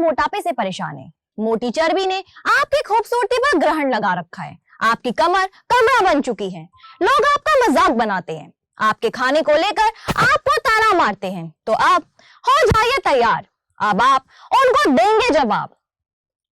मोटापे से परेशान हैं। मोटी चर्बी ने आपकी खूबसूरती पर ग्रहण लगा रखा है। आपकी कमर कमरा बन चुकी है। लोग आपका मजाक बनाते हैं। आपके खाने को लेकर आपको ताना मारते हैं। तो आप हो जाइए तैयार। अब आप उनको देंगे जवाब।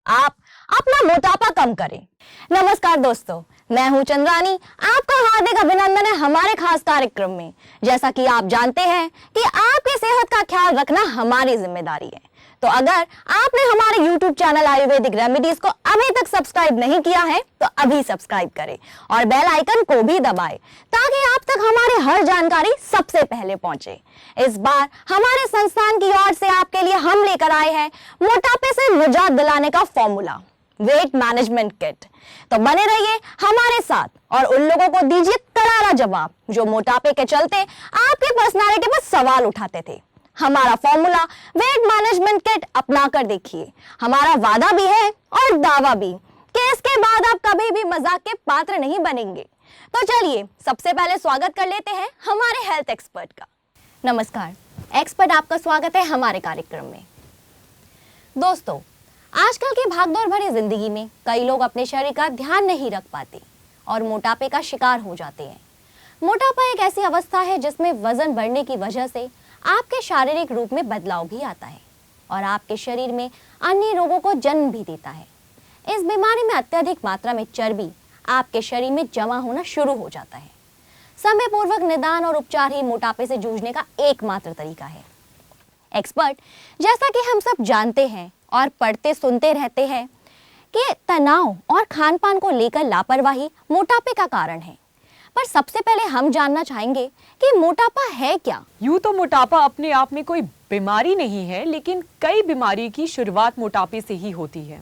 आप अपना मोटापा कम करें। नमस्कार दोस्तों, मैं हूं चंद्रानी। आपका हार्दिक अभिनंदन है हमारे खास कार्यक्रम में। जैसा कि आप जानते हैं कि आपकी सेहत का ख्याल रखना हमारी जिम्मेदारी है। तो अगर आपने हमारे YouTube चैनल आयुर्वेदिक रेमेडीज को अभी तक सब्सक्राइब नहीं किया है तो अभी सब्सक्राइब करें और बेल आइकन को भी दबाएं ताकि आप तक हमारी हर जानकारी सबसे पहले पहुंचे। इस बार हमारे संस्थान की ओर से आपके लिए हम लेकर आए हैं मोटापे से निजात दिलाने का फॉर्मूला, वेट मैनेजमेंट किट। तो बने रहिए हमारे साथ और उन लोगों को दीजिए करारा जवाब जो मोटापे के चलते आपकी पर्सनालिटी पर सवाल उठाते थे। हमारा फॉर्मूला वेट मैनेजमेंट किट अपना कर देखिए। हमारा वादा भी है और दावा भी कि इसके बाद आप कभी भी मजाक के पात्र नहीं बनेंगे। तो चलिए सबसे पहले स्वागत कर लेते हैं हमारे हेल्थ एक्सपर्ट का। नमस्कार एक्सपर्ट, आपका स्वागत है हमारे कार्यक्रम में। दोस्तों, आजकल की भागदौड़ भरी जिंदगी में कई लोग अपने शरीर का ध्यान नहीं रख पाते और मोटापे का शिकार हो जाते हैं। मोटापा एक ऐसी अवस्था है जिसमें वजन बढ़ने की वजह से आपके शारीरिक रूप में बदलाव भी आता है और आपके शरीर में अन्य रोगों को जन्म भी देता है। इस बीमारी में अत्यधिक मात्रा में चर्बी आपके शरीर में जमा होना शुरू हो जाता है। समय पूर्वक निदान और उपचार ही मोटापे से जूझने का एकमात्र तरीका है। एक्सपर्ट, जैसा कि हम सब जानते हैं और पढ़ते सुनते रहते हैं कि तनाव और खान-पान को लेकर लापरवाही मोटापे का कारण है। पर सबसे पहले हम जानना चाहेंगे कि मोटापा है क्या? यूं तो मोटापा अपने आप में कोई बीमारी नहीं है, लेकिन कई बीमारी की शुरुआत मोटापे से ही होती है।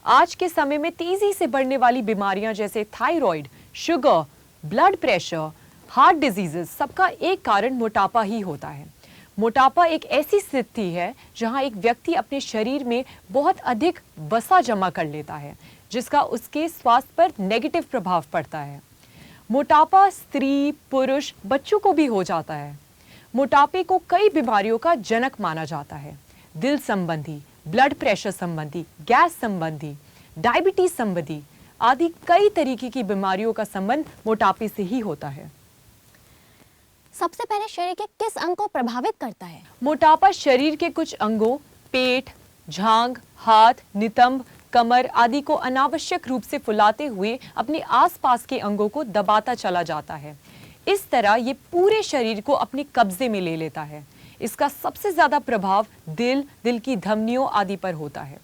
आज के समय में तेजी से बढ़ने वाली बीमारियां जैसे thyroid, sugar, blood pressure, heart diseases, सबका एक कारण मोटापा ही होता है। मोटापा एक ऐसी स्थिति है जहां एक व्यक्ति अपने शरीर में बहुत अधिक वसा जमा कर लेता है, जिसका उसके स्वास्थ्य पर नेगेटिव प्रभाव पड़ता है। मोटापा स्त्री, पुरुष, बच्चों को भी हो जाता है। मोटापे को कई बीमारियों का जनक माना जाता है। दिल संबंधी, ब्लड प्रेशर संबंधी, गैस संबंधी, डायबिटीज संबंधी आदि कई तरीके की बीमारियों का संबंध मोटापे से ही होता है। सबसे पहले शरीर के किस अंग को प्रभावित करता है? मोटापा शरीर के कुछ अंगों, पेट, जांघ, हाथ, नितंब, कमर आदि को अनावश्यक रूप से फुलाते हुए अपने आसपास के अंगों को दबाता चला जाता है। इस तरह ये पूरे शरीर को अपने कब्जे में ले लेता है। इसका सबसे ज्यादा प्रभाव दिल, दिल की धमनियों आदि पर होता है।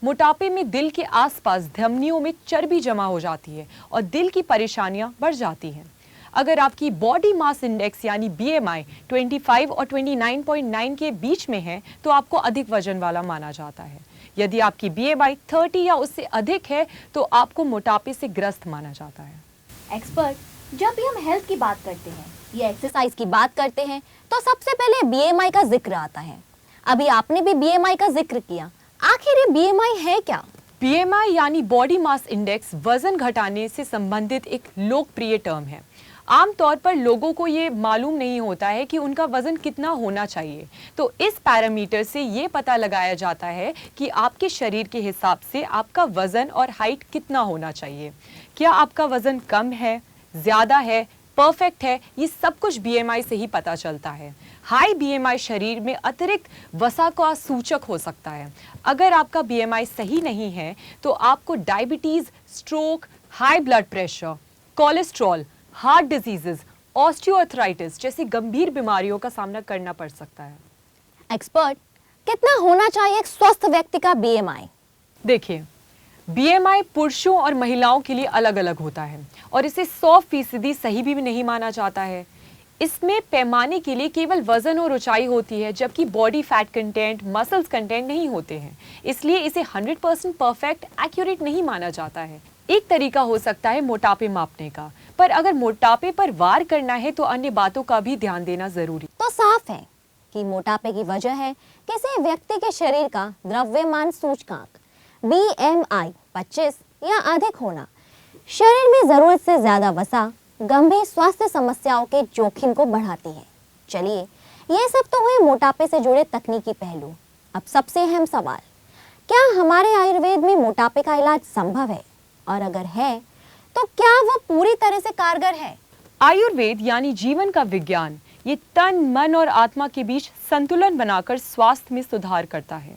मोटापे में दिल के आसपास धमनियों में चर्बी जमा हो जाती है और दिल की परेशानियां बढ़ जाती हैं। अगर आपकी बॉडी मास इंडेक्स यानी BMI 25 और 29.9 के बीच में है तो आपको अधिक वजन वाला माना जाता है। यदि आपकी BMI 30 या उससे अधिक है तो आपको मोटापे से ग्रस्त माना जाता है। एक्सपर्ट, जब भी हम हेल्थ की बात करते हैं या एक्सरसाइज की बात करते हैं तो सबसे पहले BMI का जिक्र आता है। अभी आपने भी BMI का जिक्र किया, आखिर ये BMI है क्या? BMI यानी बॉडी मास इंडेक्स वजन घटाने से संबंधित एक लोकप्रिय टर्म है। आमतौर पर लोगों को ये मालूम नहीं होता है कि उनका वजन कितना होना चाहिए, तो इस पैरामीटर से ये पता लगाया जाता है कि आपके शरीर के हिसाब से आपका वजन और हाइट कितना होना चाहिए। क्या आपका वजन कम है, ज्यादा है, परफेक्ट है, ये सब कुछ BMI से ही पता चलता है। हाई BMI शरीर में अतिरिक्त वसा का सूचक हो सकता है। अगर आपका BMI सही नहीं है तो आपको diabetes, stroke, high blood pressure, cholesterol, heart diseases, osteoarthritis जैसी गंभीर बीमारियों का सामना करना पड़ सकता है। एक्सपर्ट, कितना होना चाहिए एक स्वस्थ व्यक्ति का BMI? देखिए, BMI पुरुषों और महिलाओं के लिए अलग अलग होता है और इसे 100% सही भी नहीं माना जाता है। इसमें पैमाने के लिए केवल वजन और ऊंचाई होती है, जबकि body fat content, muscles content नहीं होते हैं। इसलिए इसे 100% परफेक्ट, एक्यूरेट नहीं माना जाता है। एक तरीका हो सकता है मोटापे मापने का, पर अगर मोटापे पर वार करना है तो अन्य बातों का भी ध्यान देना जरूरी। तो साफ है कि मोटापे की वजह है किसी व्यक्ति के शरीर का द्रव्यमान सूचकांक BMI 25 या अधिक होना। शरीर में जरूरत से ज्यादा वसा गंभीर स्वास्थ्य समस्याओं के जोखिम को बढ़ाती है। चलिए, ये सब तो हुए मोटापे से जुड़े तकनीकी पहलू। अब सबसे अहम सवाल, क्या हमारे आयुर्वेद में मोटापे का इलाज संभव है? और अगर है, तो क्या वो पूरी तरह से कारगर है? आयुर्वेद यानी जीवन का विज्ञान, ये तन, मन और आत्मा के बीच संतुलन बनाकर स्वास्थ्य में सुधार करता है।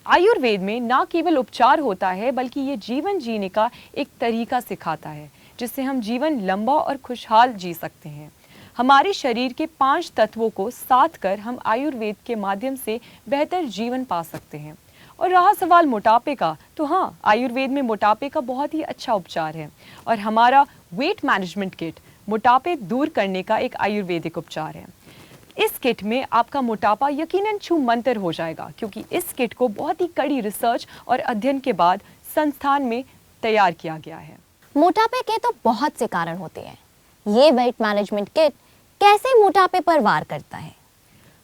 आयुर्वेद में न केवल उपचार होता है, बल्कि ये जीवन जीने का एक तरीका सिखाता है, जिससे हम जीवन लंबा और खुशहाल जी सकते हैं। हमारे शरीर के 5 तत्वों को साथ कर हम आयुर्वेद के माध्यम से बेहतर जीवन पा सकते हैं। और रहा सवाल मोटापे का, तो हाँ, आयुर्वेद में मोटापे का बहुत ही अच्छा उपचार है और हमारा वेट मैनेजमेंट किट मोटापे दूर करने का एक आयुर्वेदिक उपचार है। इस किट में आपका मोटापा यकीनन छू मंतर हो जाएगा, क्योंकि इस किट को बहुत ही कड़ी रिसर्च और अध्ययन के बाद संस्थान में तैयार किया गया है। मोटापे के तो बहुत से कारण होते हैं। ये वेट मैनेजमेंट किट कैसे मोटापे पर वार करता है?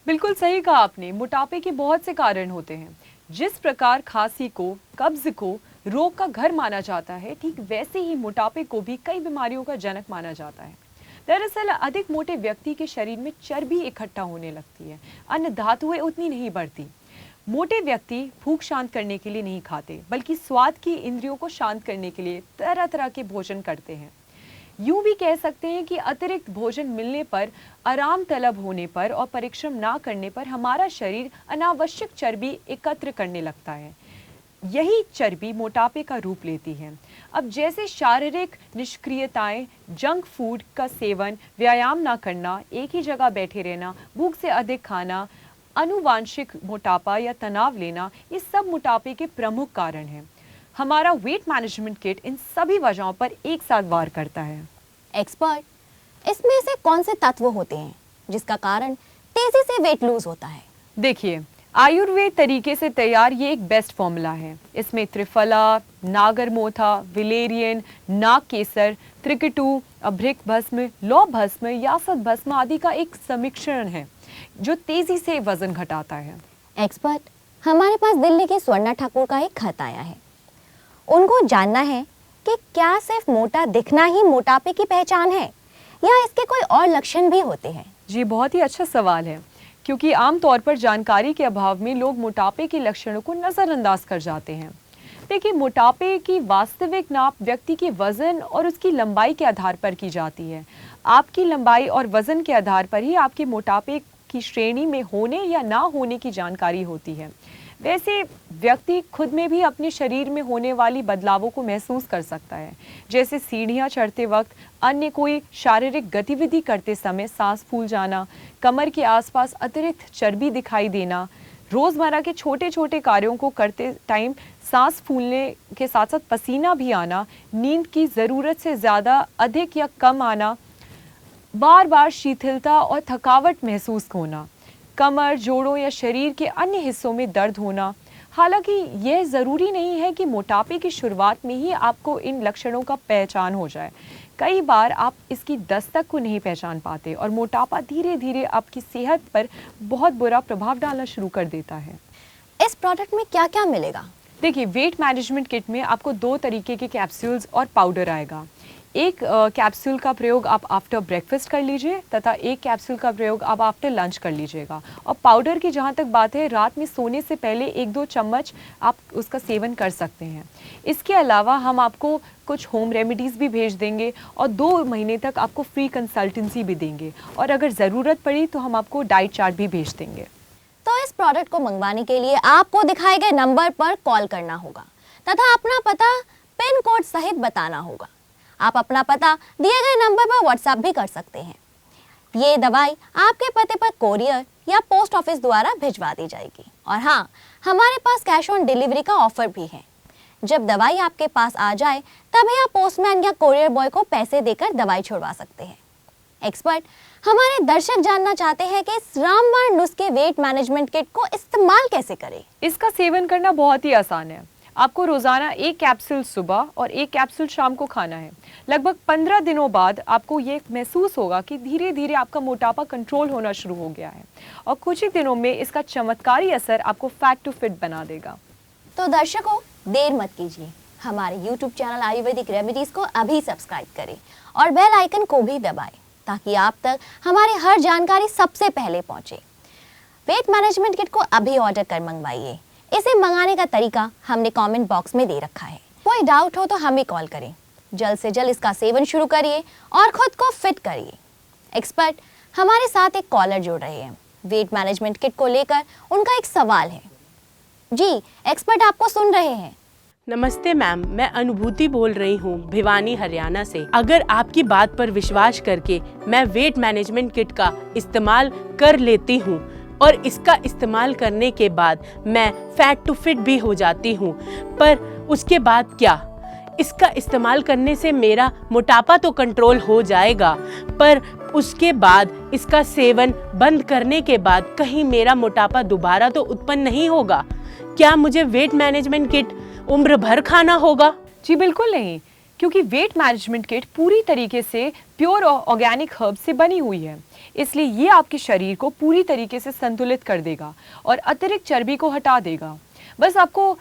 बिल्कुल सही कहा आपने, मोटापे के बहुत से कारण होते हैं। जिस प्रकार खांसी को, कब्ज को रोग का घर माना जाता है, ठीक वैसे ही मोटापे को भी कई बीमारियों का जनक माना जाता है। दरअसल अधिक मोटे व्यक्ति के शरीर में चर्बी इकट्ठा होने लगती है, अन्य धातुएं उतनी नहीं बढ़ती। मोटे व्यक्ति भूख शांत करने के लिए नहीं खाते, बल्कि स्वाद की इंद्रियों को शांत करने के लिए तरह तरह के भोजन करते हैं। यूं भी कह सकते हैं कि अतिरिक्त भोजन मिलने पर, आराम तलब होने पर और परिश्रम ना करने पर हमारा शरीर अनावश्यक चर्बी एकत्र करने लगता है। यही चर्बी मोटापे का रूप लेती है। अब जैसे शारीरिक निष्क्रियताएं, जंक फूड का सेवन, व्यायाम ना करना, एक ही जगह बैठे रहना, भूख से अधिक खाना, अनुवांशिक मोटापा या तनाव लेना, ये सब मोटापे के प्रमुख कारण हैं। हमारा वेट मैनेजमेंट किट इन सभी वजहों पर एक साथ वार करता है। एक्सपर्ट, इसमें से कौन से तत्व होते हैं जिसका कारण तेजी से वेट लूज होता है? देखिए, आयुर्वेद तरीके से तैयार ये एक बेस्ट फॉर्मूला है। इसमें त्रिफला, नागरमोथा, विलेरियन, नाग केसर, त्रिकटू, अभ्रिक भस्म, लौ भस्म, यासक भस्म आदि का एक समिश्रण है जो तेजी से वजन घटाता है। एक्सपर्ट, हमारे पास दिल्ली के स्वर्णा ठाकुर का एक खत आया है। उनको जानना है कि क्या सिर्फ मोटा दिखना ही मोटापे की पहचान है या इसके कोई और लक्षण भी होते हैं? जी, बहुत ही अच्छा सवाल है, क्योंकि आमतौर पर जानकारी के अभाव में लोग मोटापे के लक्षणों को नज़रअंदाज कर जाते हैं। देखिए, मोटापे की वास्तविक नाप व्यक्ति के वजन और उसकी लंबाई के आधार पर की जाती है। आपकी लंबाई और वजन के आधार पर ही आपके मोटापे की श्रेणी में होने या ना होने की जानकारी होती है। वैसे व्यक्ति खुद में भी अपने शरीर में होने वाली बदलावों को महसूस कर सकता है, जैसे सीढ़ियाँ चढ़ते वक्त, अन्य कोई शारीरिक गतिविधि करते समय सांस फूल जाना, कमर के आसपास अतिरिक्त चर्बी दिखाई देना, रोज़मर्रा के छोटे छोटे कार्यों को करते टाइम सांस फूलने के साथ साथ पसीना भी आना, नींद की ज़रूरत से ज़्यादा अधिक या कम आना, बार बार शिथिलता और थकावट महसूस होना, कमर, जोड़ों या शरीर के अन्य हिस्सों में दर्द होना। हालांकि यह ज़रूरी नहीं है कि मोटापे की शुरुआत में ही आपको इन लक्षणों का पहचान हो जाए। कई बार आप इसकी दस्तक को नहीं पहचान पाते और मोटापा धीरे धीरे आपकी सेहत पर बहुत बुरा प्रभाव डालना शुरू कर देता है। इस प्रोडक्ट में क्या क्या मिलेगा? देखिए, वेट मैनेजमेंट किट में आपको 2 तरीके के कैप्सूल्स और पाउडर आएगा। एक कैप्सूल का प्रयोग आप आफ्टर ब्रेकफास्ट कर लीजिए तथा एक कैप्सूल का प्रयोग आप आफ्टर लंच कर लीजिएगा। और पाउडर की जहाँ तक बात है, रात में सोने से पहले 1-2 चम्मच आप उसका सेवन कर सकते हैं। इसके अलावा हम आपको कुछ होम रेमेडीज़ भी भेज देंगे और 2 महीने तक आपको फ्री कंसल्टेंसी भी देंगे, और अगर ज़रूरत पड़ी तो हम आपको डाइट चार्ट भी भेज देंगे। तो इस प्रोडक्ट को मंगवाने के लिए आपको दिखाए गए नंबर पर कॉल करना होगा तथा अपना पता पिन कोड सहित बताना होगा। आप अपना पता दिए गए नंबर पर व्हाट्सएप भी कर सकते हैं। ये दवाई आपके पते पर कोरियर या पोस्ट ऑफिस द्वारा भिजवा दी जाएगी। और हाँ, हमारे पास कैश ऑन डिलीवरी का ऑफर भी है। जब दवाई आपके पास आ जाए तभी आप पोस्टमैन या कोरियर बॉय को पैसे देकर दवाई छुड़वा सकते हैं। एक्सपर्ट, हमारे दर्शक जानना चाहते हैं कि इस रामबाण नुस्खे वेट मैनेजमेंट किट को इस्तेमाल कैसे करें? इसका सेवन करना बहुत ही आसान है। आपको रोजाना 1 कैप्सूल सुबह और 1 कैप्सूल शाम को खाना है। लगभग 15 दिनों बाद आपको ये महसूस होगा कि धीरे धीरे आपका मोटापा कंट्रोल होना शुरू हो गया है, और कुछ ही दिनों में इसका चमत्कारी असर आपको फैट टू फिट बना देगा। तो दर्शकों, देर मत कीजिए, हमारे YouTube चैनल आयुर्वेदिक रेमेडीज को अभी सब्सक्राइब करें और बेल आइकन को भी दबाएं ताकि आप तक हमारी हर जानकारी सबसे पहले पहुंचे। वेट मैनेजमेंट किट को अभी ऑर्डर कर मंगवाइए। इसे मंगाने का तरीका हमने कमेंट बॉक्स में दे रखा है। कोई डाउट हो तो हमें कॉल करें। जल्द से जल्द इसका सेवन शुरू करिए और खुद को फिट करिए। एक्सपर्ट, हमारे साथ एक कॉलर जुड़ रहे हैं। वेट मैनेजमेंट किट को लेकर उनका एक सवाल है। जी एक्सपर्ट, आपको सुन रहे हैं। नमस्ते मैम, मैं अनुभूति बोल रही हूँ भिवानी हरियाणा से। अगर आपकी बात पर विश्वास करके मैं वेट मैनेजमेंट किट का इस्तेमाल कर लेती हूँ और इसका इस्तेमाल करने के बाद मैं फैट टू फिट भी हो जाती हूँ, पर उसके बाद क्या? इसका इस्तेमाल करने से मेरा मोटापा तो कंट्रोल हो जाएगा, पर उसके बाद इसका सेवन बंद करने के बाद कहीं मेरा मोटापा दोबारा तो उत्पन्न नहीं होगा? क्या मुझे वेट मैनेजमेंट किट उम्र भर खाना होगा? जी बिल्कुल नहीं, क्योंकि वेट मैनेजमेंट किट पूरी तरीके से प्योर और ऑर्गेनिक हर्ब से बनी हुई है, इसलिए ये आपके शरीर को पूरी तरीके से संतुलित कर देगा और अतिरिक्त चर्बी को हटा देगा। बस आपको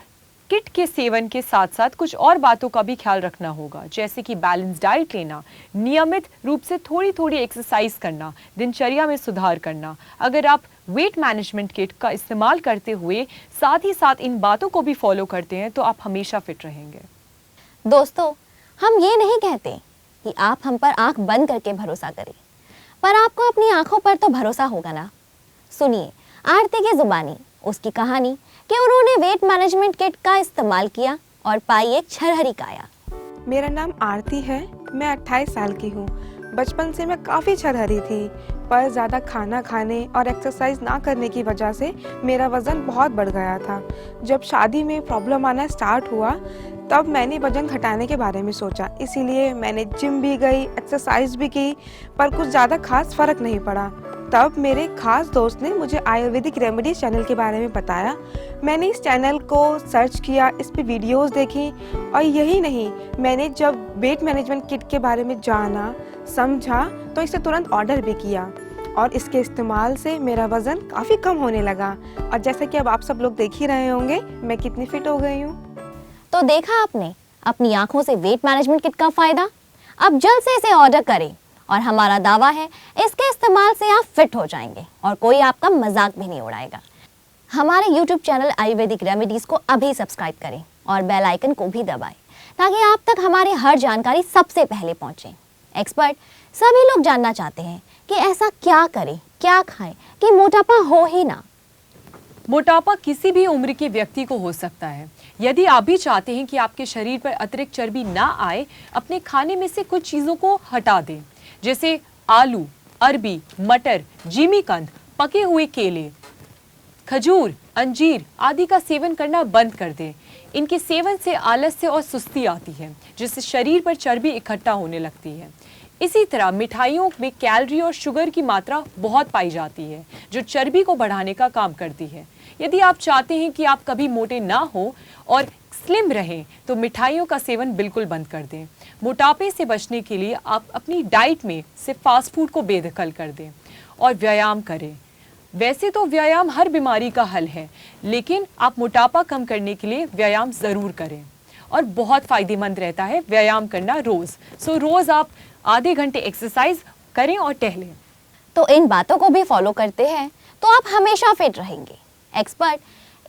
किट के सेवन के साथ साथ कुछ और बातों का भी ख्याल रखना होगा, जैसे कि बैलेंस डाइट लेना, नियमित रूप से थोड़ी थोड़ी एक्सरसाइज करना, दिनचर्या में सुधार करना। अगर आप वेट मैनेजमेंट किट का इस्तेमाल करते हुए साथ ही साथ इन बातों को भी फॉलो करते हैं तो आप हमेशा फिट रहेंगे। दोस्तों, हम ये नहीं कहते कि आप हम पर आंख बंद करके भरोसा करें, पर आपको अपनी आंखों पर तो भरोसा होगा ना। सुनिए आरती की जुबानी उसकी कहानी कि उन्होंने वेट मैनेजमेंट किट का इस्तेमाल किया और पाई एक छरहरी काया। मेरा नाम आरती है, मैं 28 साल की हूँ। बचपन से मैं काफ़ी छरहरी थी, पर ज़्यादा खाना खाने और एक्सरसाइज ना करने की वजह से मेरा वज़न बहुत बढ़ गया था। जब शादी में प्रॉब्लम आना स्टार्ट हुआ तब मैंने वज़न घटाने के बारे में सोचा, इसीलिए मैंने जिम भी गई, एक्सरसाइज भी की, पर कुछ ज़्यादा खास फ़र्क नहीं पड़ा। तब मेरे खास दोस्त ने मुझे आयुर्वेदिक रेमेडीज चैनल के बारे में बताया। मैंने इस चैनल को सर्च किया, इस पे वीडियोस देखी, और यही नहीं, मैंने जब वेट मैनेजमेंट किट के बारे में जाना समझा तो इसे तुरंत ऑर्डर भी किया, और इसके इस्तेमाल से मेरा वज़न काफ़ी कम होने लगा। और जैसे कि अब आप सब लोग देख ही रहे होंगे मैं कितनी फिट हो गई हूँ। तो देखा आपने अपनी आंखों से वेट मैनेजमेंट किट का फायदा। अब जल्द से इसे ऑर्डर करें और हमारा दावा है इसके इस्तेमाल से आप फिट हो जाएंगे और कोई आपका मजाक भी नहीं उड़ाएगा। हमारे YouTube चैनल आयुर्वेदिक रेमेडीज को अभी सब्सक्राइब करें और बेल आइकन को भी दबाएं ताकि आप तक हमारी हर जानकारी सबसे पहले पहुंचे। एक्सपर्ट, सभी लोग जानना चाहते हैं कि ऐसा क्या करें, क्या खाएं कि मोटापा हो ही ना। मोटापा किसी भी उम्र के व्यक्ति को हो सकता है। यदि आप भी चाहते हैं कि आपके शरीर पर अतिरिक्त चर्बी ना आए, अपने खाने में से कुछ चीजों को हटा दें, जैसे आलू, अरबी, मटर, जिमीकंद, पके हुए केले, खजूर, अंजीर आदि का सेवन करना बंद कर दें। इनके सेवन से आलस्य और सुस्ती आती है, जिससे शरीर पर चर्बी इकट्ठा होने लगती है। इसी तरह मिठाइयों में कैलोरी और शुगर की मात्रा बहुत पाई जाती है, जो चर्बी को बढ़ाने का काम करती है। यदि आप चाहते हैं कि आप कभी मोटे ना हो और स्लिम रहें, तो मिठाइयों का सेवन बिल्कुल बंद कर दें। मोटापे से बचने के लिए आप अपनी डाइट में से फास्ट फूड को बेदखल कर दें और व्यायाम करें। वैसे तो व्यायाम हर बीमारी का हल है, लेकिन आप मोटापा कम करने के लिए व्यायाम ज़रूर करें और बहुत फायदेमंद रहता है व्यायाम करना रोज़। सो रोज़ आप आधे घंटे एक्सरसाइज करें और टहलें। तो इन बातों को भी फॉलो करते हैं तो आप हमेशा फिट रहेंगे। एक्सपर्ट,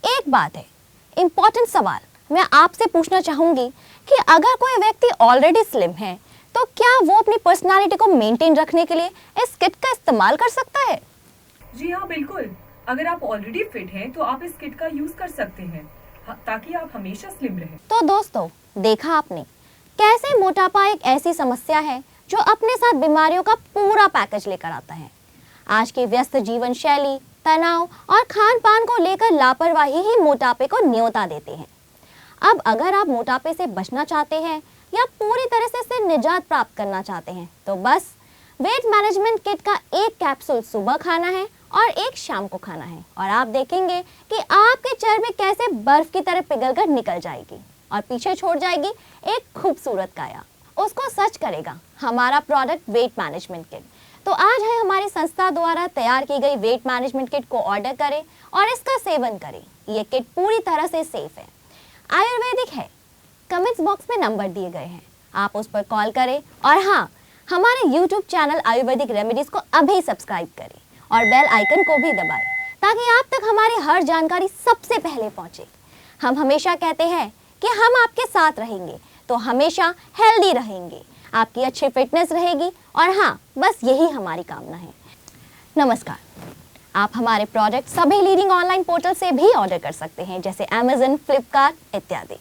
एक बात है, इम्पोर्टेंट सवाल मैं आपसे पूछना चाहूंगी कि अगर कोई व्यक्ति ऑलरेडी स्लिम है तो क्या वो अपनी पर्सनालिटी को मेंटेन रखने के लिए इस किट का इस्तेमाल कर सकता है? जी हाँ, बिल्कुल। अगर आप ऑलरेडी फिट हैं तो आप इस किट का यूज कर सकते हैं ताकि आप हमेशा स्लिम रहें। तो दोस्तों, देखा आपने कैसे मोटापा एक ऐसी समस्या है जो अपने साथ बीमारियों का पूरा पैकेज लेकर आता है। आज की व्यस्त जीवन शैली, तनाव और खान पान को लेकर लापरवाही ही मोटापे को न्योता देते हैं। अब अगर आप मोटापे से बचना चाहते हैं या पूरी तरह से इससे निजात प्राप्त करना चाहते हैं तो बस वेट मैनेजमेंट किट का एक कैप्सूल सुबह खाना है और एक शाम को खाना है, और आप देखेंगे कि आपकी चर्बी कैसे बर्फ की तरह पिघलकर निकल जाएगी और पीछे छोड़ जाएगी एक खूबसूरत काया। उसको सच करेगा हमारा प्रोडक्ट वेट मैनेजमेंट किट। तो आज है हमारी संस्था द्वारा तैयार की गई वेट मैनेजमेंट किट को ऑर्डर करें और इसका सेवन करें। ये किट पूरी तरह से सेफ है, आयुर्वेदिक है। कमेंट्स बॉक्स में नंबर दिए गए हैं, आप उस पर कॉल करें। और हाँ, हमारे YouTube चैनल आयुर्वेदिक रेमेडीज को अभी सब्सक्राइब करें और बेल आइकन को भी दबाएं ताकि आप तक हमारी हर जानकारी सबसे पहले पहुंचे। हम हमेशा कहते हैं कि हम आपके साथ रहेंगे तो हमेशा हेल्दी रहेंगे, आपकी अच्छी फिटनेस रहेगी और हाँ, बस यही हमारी कामना है। नमस्कार, आप हमारे प्रोडक्ट सभी लीडिंग ऑनलाइन पोर्टल से भी ऑर्डर कर सकते हैं, जैसे Amazon, फ्लिपकार्ट इत्यादि।